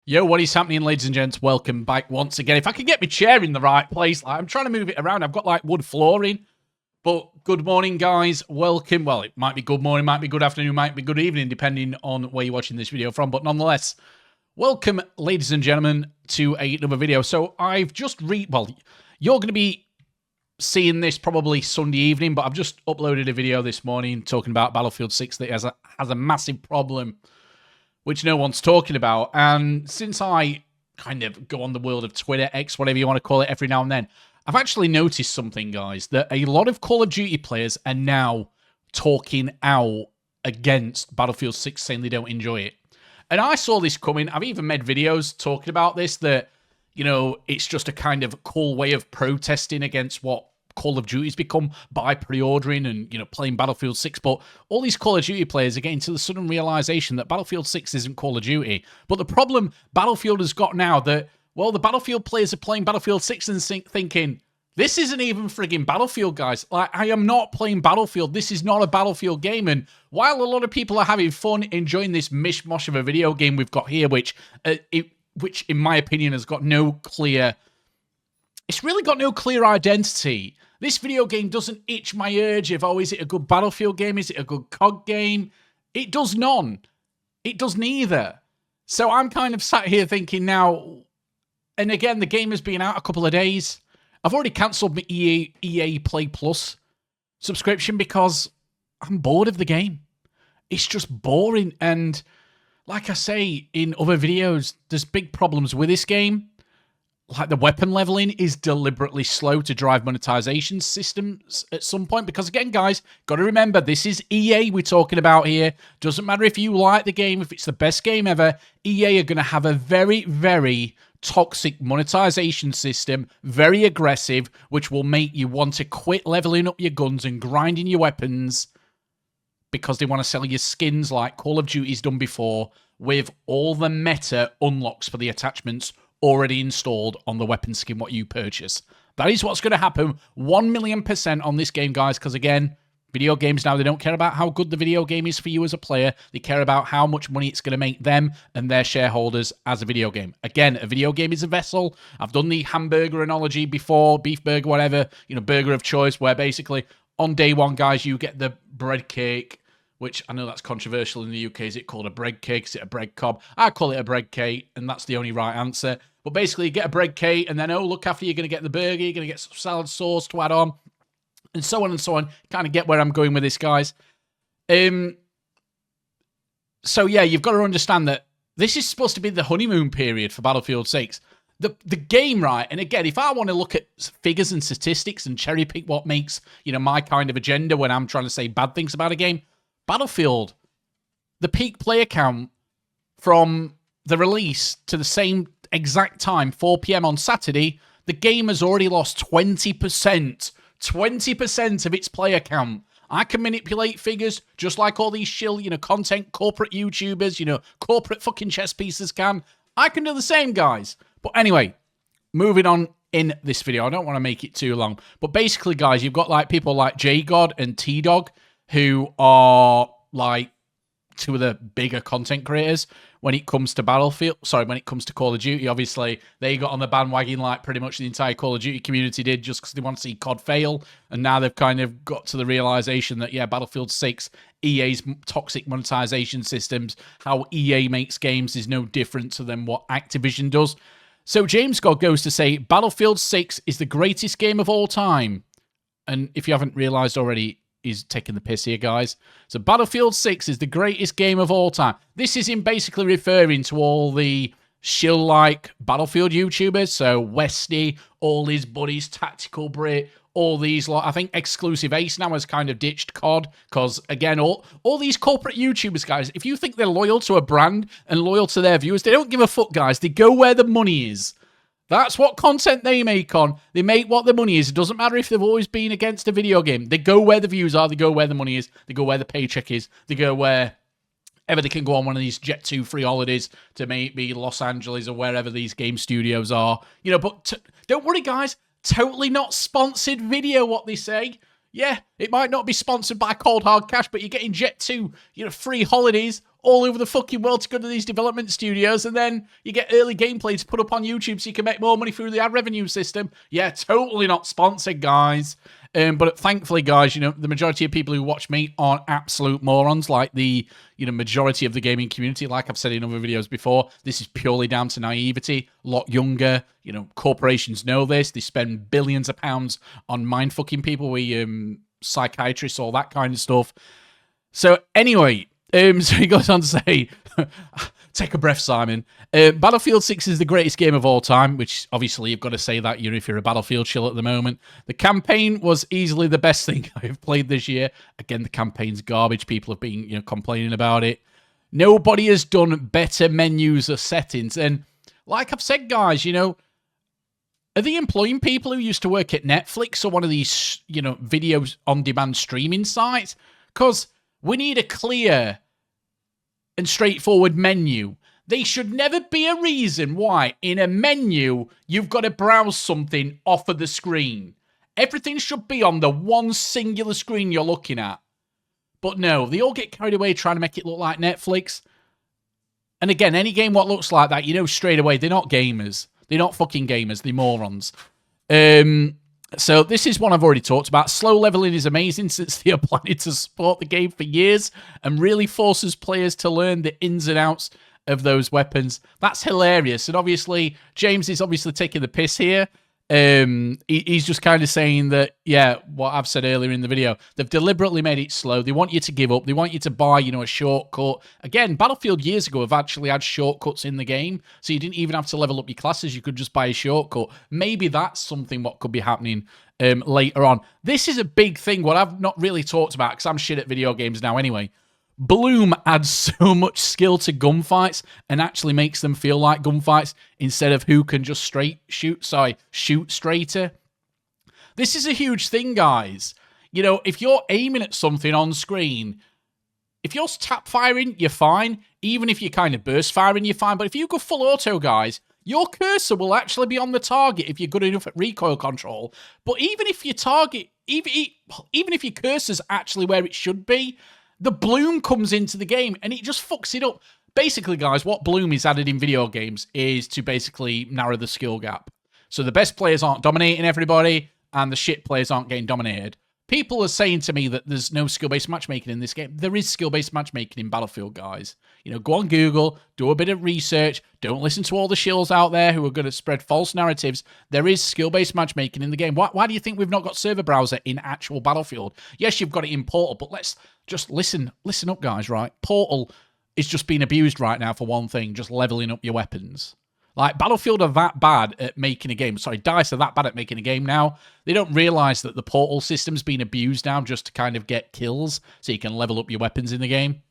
Yo, what is happening, ladies and gents? Welcome back once again. If I can get my chair in the right place, I'm trying to move it around. I've got like wood flooring. But good morning, guys. Welcome. Well, it might be good morning, might be good afternoon, might be good evening, depending on where you're watching this video from. But nonetheless, welcome, ladies and gentlemen, to another video. So I've just well, you're going to be seeing this probably Sunday evening, but I've just uploaded a video this morning talking about Battlefield 6 that has a massive problem, which no one's talking about. And since I kind of go on the world of Twitter, X, whatever you want to call it, every now and then, I've actually noticed something, guys, that a lot of Call of Duty players are now talking out against Battlefield 6, saying they don't enjoy it. And I saw this coming. I've even made videos talking about this, that, you know, it's just a kind of cool way of protesting against what Call of Duty's become by pre-ordering and, you know, playing Battlefield 6. But all these Call of Duty players are getting to the sudden realization that Battlefield 6 isn't Call of Duty. But the problem Battlefield has got now that, well, the Battlefield players are playing Battlefield 6 and thinking, this isn't even frigging Battlefield, guys. Like, I am not playing Battlefield. This is not a Battlefield game. And while a lot of people are having fun enjoying this mishmash of a video game we've got here, which in my opinion has got no clear... It's really got no clear identity. This video game doesn't itch my urge of, oh, is it a good Battlefield game? Is it a good COD game? It does none. It does neither. So I'm kind of sat here thinking now, and again, the game has been out a couple of days. I've already cancelled my EA Play Plus subscription because I'm bored of the game. It's just boring. And like I say in other videos, there's big problems with this game. Like, the weapon leveling is deliberately slow to drive monetization systems at some point. Because, again, guys, got to remember, this is EA we're talking about here. Doesn't matter if you like the game, if it's the best game ever, EA are going to have a very, very toxic monetization system, very aggressive, which will make you want to quit leveling up your guns and grinding your weapons because they want to sell you skins like Call of Duty's done before with all the meta unlocks for the attachments already installed on the weapon skin what you purchase. That is what's going to happen 1,000,000% on this game, guys, because again, video games now, they don't care about how good the video game is for you as a player. They care about how much money it's going to make them and their shareholders as a video game. Again, a video game is a vessel. I've done the hamburger analogy before, beef burger, whatever, you know, burger of choice, where basically on day one, guys, you get the bread cake, which I know that's controversial in the UK. Is it called a bread cake? Is it a bread cob? I call it a bread cake, and that's the only right answer. But basically, you get a bread cake, and then, oh, look, after you're going to get the burger, you're going to get some salad sauce to add on, and so on and so on. Kind of get where I'm going with this, guys. So, yeah, you've got to understand that this is supposed to be the honeymoon period for Battlefield 6. The game, right, and again, if I want to look at figures and statistics and cherry pick what makes, you know, my kind of agenda when I'm trying to say bad things about a game, Battlefield, the peak player count from the release to the same exact time, 4 p.m. on Saturday, the game has already lost 20%. 20% of its player count. I can manipulate figures just like all these shill, you know, content corporate YouTubers, you know, corporate fucking chess pieces can. I can do the same, guys. But anyway, moving on in this video. I don't want to make it too long. But basically, guys, you've got like people like J-God and T-Dog who are like two of the bigger content creators when it comes to Battlefield. Sorry, when it comes to Call of Duty. Obviously, they got on the bandwagon like pretty much the entire Call of Duty community did, just because they want to see COD fail. And now they've kind of got to the realization that, yeah, Battlefield 6, EA's toxic monetization systems, how EA makes games is no different to than what Activision does. So James God goes to say, Battlefield 6 is the greatest game of all time. And if you haven't realized already, he's taking the piss here, guys. So Battlefield 6 is the greatest game of all time. This is him basically referring to all the shill-like Battlefield YouTubers. So Westy, all his buddies, Tactical Brit, all these lot. I think Exclusive Ace now has kind of ditched COD. Because, again, all these corporate YouTubers, guys, if you think they're loyal to a brand and loyal to their viewers, they don't give a fuck, guys. They go where the money is. That's what content they make on. They make what the money is. It doesn't matter if they've always been against a video game. They go where the views are. They go where the money is. They go where the paycheck is. They go wherever they can go on one of these Jet2 free holidays to maybe Los Angeles or wherever these game studios are. You know, but don't worry, guys. Totally not sponsored video, what they say. Yeah, it might not be sponsored by Cold Hard Cash, but you're getting Jet2, you know, free holidays all over the fucking world to go to these development studios, and then you get early gameplay to put up on YouTube so you can make more money through the ad revenue system. Yeah, totally not sponsored, guys. But thankfully, guys, the majority of people who watch me aren't absolute morons like the, majority of the gaming community. Like I've said in other videos before, this is purely down to naivety. A lot younger, corporations know this. They spend billions of pounds on mind-fucking people. Psychiatrists, all that kind of stuff. So anyway, so he goes on to say, take a breath, Simon. Battlefield 6 is the greatest game of all time, which obviously you've got to say that if you're a Battlefield shill at the moment. The campaign was easily the best thing I've played this year. Again, the campaign's garbage. People have been complaining about it. Nobody has done better menus or settings. And like I've said, guys, are they employing people who used to work at Netflix or one of these, videos on-demand streaming sites? Because we need a clear and straightforward menu. There should never be a reason why in a menu you've got to browse something off of the screen. Everything should be on the one singular screen you're looking at. But no, they all get carried away trying to make it look like Netflix. And again, any game what looks like that, straight away, they're not gamers. They're not fucking gamers, they're morons. So this is one I've already talked about. Slow leveling is amazing since they are planning to support the game for years and really forces players to learn the ins and outs of those weapons. That's hilarious. And obviously, James is obviously taking the piss here. He's just kind of saying that, yeah, what I've said earlier in the video, they've deliberately made it slow. They want you to give up. They want you to buy, a shortcut. Again, Battlefield years ago have actually had shortcuts in the game, so you didn't even have to level up your classes. You could just buy a shortcut. Maybe that's something what could be happening later on. This is a big thing, what I've not really talked about, because I'm shit at video games now anyway. Bloom adds so much skill to gunfights and actually makes them feel like gunfights instead of who can just shoot straighter. This is a huge thing, guys. If you're aiming at something on screen, if you're tap firing, you're fine. Even if you're kind of burst firing, you're fine. But if you go full auto, guys, your cursor will actually be on the target if you're good enough at recoil control. But even if your target, even if your cursor's actually where it should be, the bloom comes into the game and it just fucks it up. Basically, guys, what bloom is added in video games is to basically narrow the skill gap. So the best players aren't dominating everybody and the shit players aren't getting dominated. People are saying to me that there's no skill-based matchmaking in this game. There is skill-based matchmaking in Battlefield, guys. Go on Google, do a bit of research. Don't listen to all the shills out there who are going to spread false narratives. There is skill-based matchmaking in the game. Why do you think we've not got server browser in actual Battlefield? Yes, you've got it in Portal, but let's just listen up, guys, right? Portal is just being abused right now for one thing, just leveling up your weapons. Like, Battlefield are that bad at making a game. Sorry, DICE are that bad at making a game now. They don't realize that the Portal system's been abused now just to kind of get kills so you can level up your weapons in the game.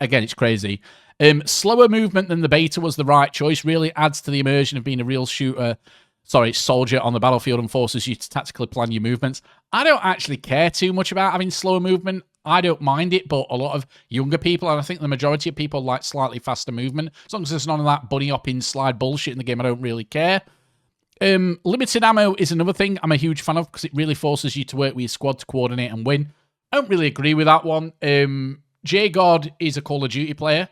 Again, it's crazy. Slower movement than the beta was the right choice. Really adds to the immersion of being a real soldier on the battlefield and forces you to tactically plan your movements. I don't actually care too much about having slower movement. I don't mind it, but a lot of younger people, and I think the majority of people, like slightly faster movement. As long as there's none of that bunny hopping slide bullshit in the game, I don't really care. Limited ammo is another thing I'm a huge fan of because it really forces you to work with your squad to coordinate and win. I don't really agree with that one. J-God is a Call of Duty player.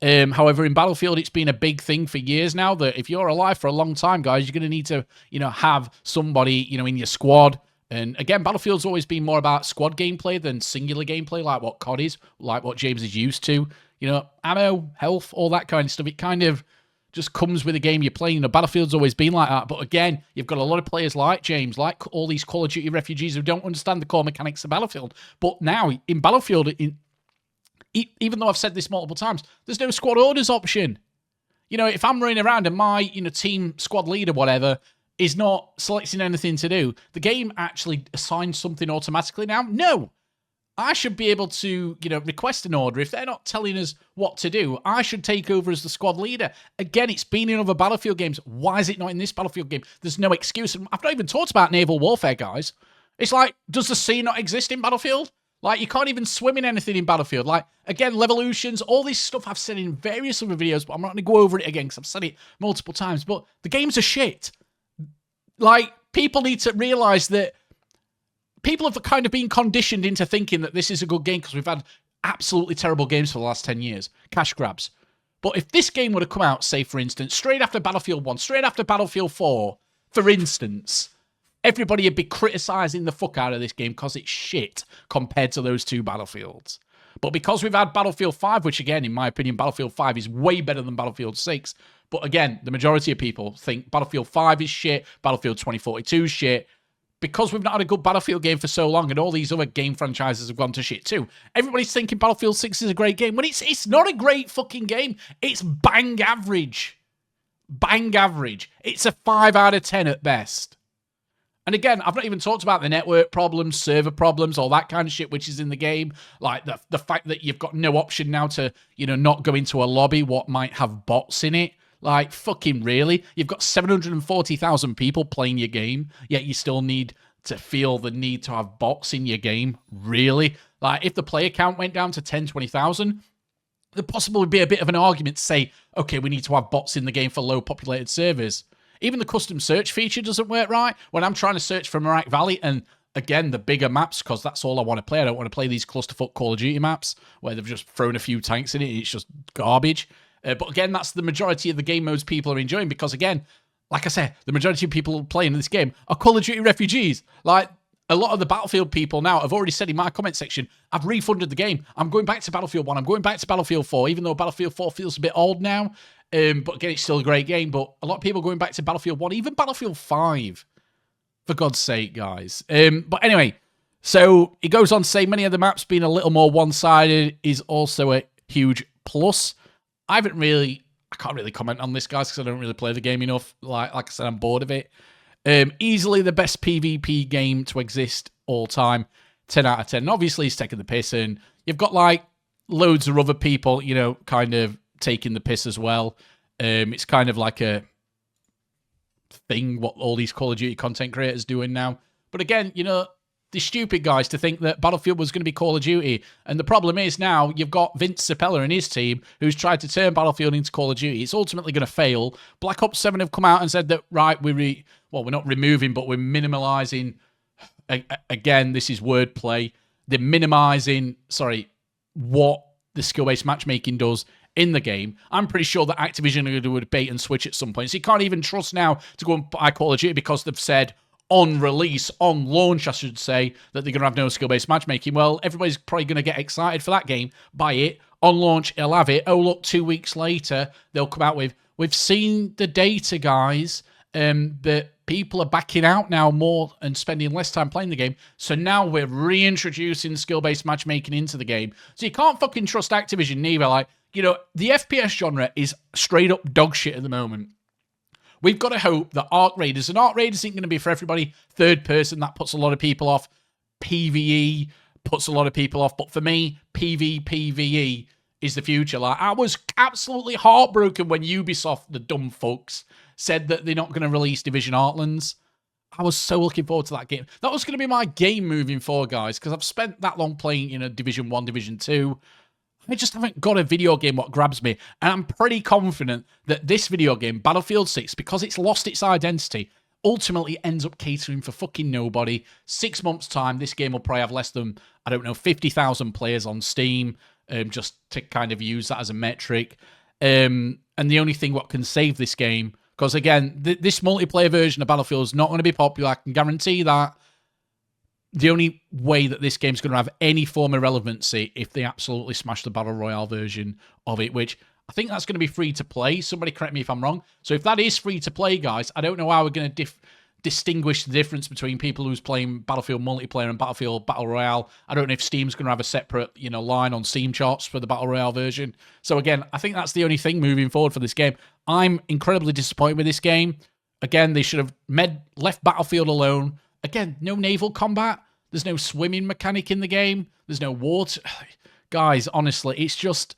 However, in Battlefield, it's been a big thing for years now that if you're alive for a long time, guys, you're going to need to, have somebody, in your squad. And again, Battlefield's always been more about squad gameplay than singular gameplay, like what COD is, like what James is used to. Ammo, health, all that kind of stuff. It kind of just comes with the game you're playing. Battlefield's always been like that. But again, you've got a lot of players like James, like all these Call of Duty refugees who don't understand the core mechanics of Battlefield. But now, in Battlefield, even though I've said this multiple times, there's no squad orders option. If I'm running around and my, team squad leader, whatever, is not selecting anything to do, the game actually assigns something automatically now. No, I should be able to, request an order. If they're not telling us what to do, I should take over as the squad leader. Again, it's been in other Battlefield games. Why is it not in this Battlefield game? There's no excuse. And I've not even talked about naval warfare, guys. It's like, does the sea not exist in Battlefield? Like, you can't even swim in anything in Battlefield. Like, again, Levolutions, all this stuff I've said in various other videos, but I'm not going to go over it again because I've said it multiple times. But the games are shit. Like, people need to realize that people have kind of been conditioned into thinking that this is a good game because we've had absolutely terrible games for the last 10 years. Cash grabs. But if this game would have come out, say, for instance, straight after Battlefield 1, straight after Battlefield 4, for instance, everybody would be criticising the fuck out of this game because it's shit compared to those two Battlefields. But because we've had Battlefield 5, which again, in my opinion, Battlefield 5 is way better than Battlefield 6. But again, the majority of people think Battlefield 5 is shit, Battlefield 2042 is shit. Because we've not had a good Battlefield game for so long and all these other game franchises have gone to shit too, everybody's thinking Battlefield 6 is a great game when it's not a great fucking game. It's bang average. Bang average. It's a 5 out of 10 at best. And again, I've not even talked about the network problems, server problems, all that kind of shit which is in the game. Like the fact that you've got no option now to, not go into a lobby what might have bots in it. Like, fucking really? You've got 740,000 people playing your game, yet you still need to feel the need to have bots in your game? Really? Like, if the player count went down to 10, 20,000, there'd possibly be a bit of an argument to say, okay, we need to have bots in the game for low-populated servers. Even the custom search feature doesn't work right. When I'm trying to search for Merak Valley, and again, the bigger maps, because that's all I want to play. I don't want to play these clusterfuck Call of Duty maps where they've just thrown a few tanks in it and it's just garbage. But again, that's the majority of the game modes people are enjoying because, again, like I said, the majority of people playing this game are Call of Duty refugees. Like, a lot of the Battlefield people now have already said in my comment section, I've refunded the game. I'm going back to Battlefield 1. I'm going back to Battlefield 4, even though Battlefield 4 feels a bit old now. But again, it's still a great game. But a lot of people are going back to Battlefield 1, even Battlefield 5. For God's sake, guys. But anyway, so it goes on to say many of the maps being a little more one-sided is also a huge plus. I can't really comment on this, guys, because I don't really play the game enough. Like I said, I'm bored of it. Easily the best PvP game to exist all time. 10 out of 10. And obviously, it's taking the piss, and you've got, like, loads of other people, kind of taking the piss as well. It's kind of like a thing what all these Call of Duty content creators doing now. But again, the stupid guys to think that Battlefield was going to be Call of Duty. And the problem is now you've got Vince Zappella and his team who's tried to turn Battlefield into Call of Duty. It's ultimately going to fail. Black Ops 7 have come out and said that, right, we're not removing, but we're minimalizing. Again, this is wordplay. They're minimizing, what the skill-based matchmaking does in the game. I'm pretty sure that Activision are going to do a bait and switch at some point. So you can't even trust now to go and buy Call of Duty because they've said on release, on launch, I should say, that they're going to have no skill-based matchmaking. Well, everybody's probably going to get excited for that game, buy it. On launch, it'll have it. Oh, look, 2 weeks later, they'll come out with, we've seen the data, guys, that people are backing out now more and spending less time playing the game. So now we're reintroducing skill-based matchmaking into the game. So you can't fucking trust Activision neither. Like, the FPS genre is straight up dog shit at the moment. We've got to hope that Arc Raiders, and Arc Raiders isn't going to be for everybody. Third person, that puts a lot of people off. PvE puts a lot of people off. But for me, PvE is the future. Like, I was absolutely heartbroken when Ubisoft, the dumb fucks, said that they're not going to release Division Heartlands. I was so looking forward to that game. That was going to be my game moving forward, guys, because I've spent that long playing, Division 1, Division 2. I just haven't got a video game what grabs me. And I'm pretty confident that this video game, Battlefield 6, because it's lost its identity, ultimately ends up catering for fucking nobody. 6 months' time, this game will probably have less than, 50,000 players on Steam, just to kind of use that as a metric. And the only thing what can save this game, because again, this multiplayer version of Battlefield is not going to be popular, I can guarantee that. The only way that this game's going to have any form of relevancy if they absolutely smash the Battle Royale version of it, which I think that's going to be free to play. Somebody correct me if I'm wrong. So if that is free to play, guys, I don't know how we're going to distinguish the difference between people who's playing Battlefield multiplayer and Battlefield Battle Royale. I don't know if Steam's going to have a separate, line on Steam charts for the Battle Royale version. So again, I think that's the only thing moving forward for this game. I'm incredibly disappointed with this game. Again, they should have left Battlefield alone. Again, no naval combat. There's no swimming mechanic in the game. There's no water. Guys, honestly, it's just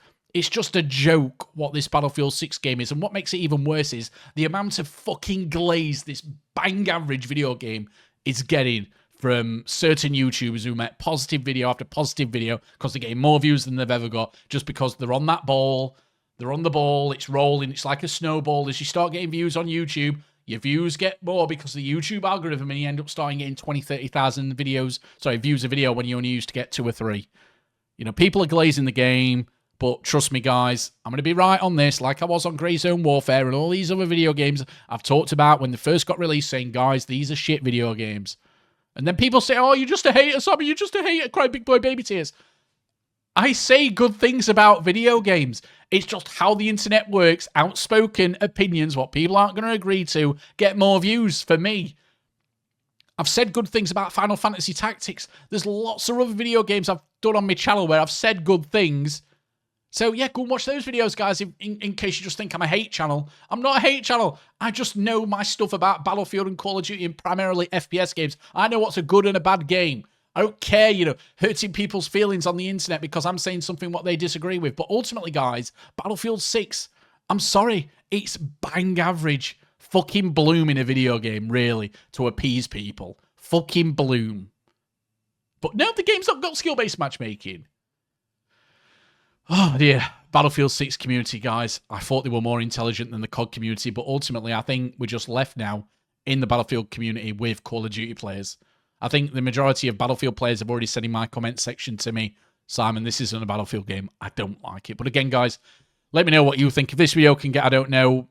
a joke what this Battlefield 6 game is. And what makes it even worse is the amount of fucking glaze this bang average video game is getting from certain YouTubers who make positive video after positive video because they're getting more views than they've ever got just because they're on that ball. They're on the ball. It's rolling. It's like a snowball. As you start getting views on YouTube, your views get more because of the YouTube algorithm, and you end up starting getting 20, 30,000 views a video when you only used to get 2 or 3. You know, people are glazing the game, but trust me, guys, I'm going to be right on this, like I was on Grey Zone Warfare and all these other video games I've talked about when they first got released, saying, guys, these are shit video games. And then people say, oh, you're just a hater, Sammy, you're just a hater, cry big boy baby tears. I say good things about video games. It's just how the internet works. Outspoken opinions, what people aren't going to agree to, get more views for me. I've said good things about Final Fantasy Tactics. There's lots of other video games I've done on my channel where I've said good things. So yeah, go and watch those videos, guys, in case you just think I'm a hate channel. I'm not a hate channel. I just know my stuff about Battlefield and Call of Duty and primarily FPS games. I know what's a good and a bad game. I don't care, you know, hurting people's feelings on the internet because I'm saying something what they disagree with. But ultimately, guys, Battlefield 6, I'm sorry, it's bang average. Fucking bloom in a video game, really, to appease people. Fucking bloom. But no, the game's not got skill-based matchmaking. Oh, dear. Battlefield 6 community, guys. I thought they were more intelligent than the COD community, but ultimately, I think we're just left now in the Battlefield community with Call of Duty players. I think the majority of Battlefield players have already said in my comment section to me, Simon, this isn't a Battlefield game. I don't like it. But again, guys, let me know what you think. If this video can get, I don't know,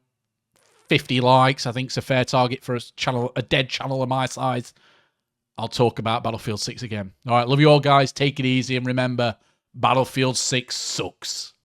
50 likes, I think it's a fair target for a dead channel of my size, I'll talk about Battlefield 6 again. All right, love you all, guys. Take it easy, and remember, Battlefield 6 sucks.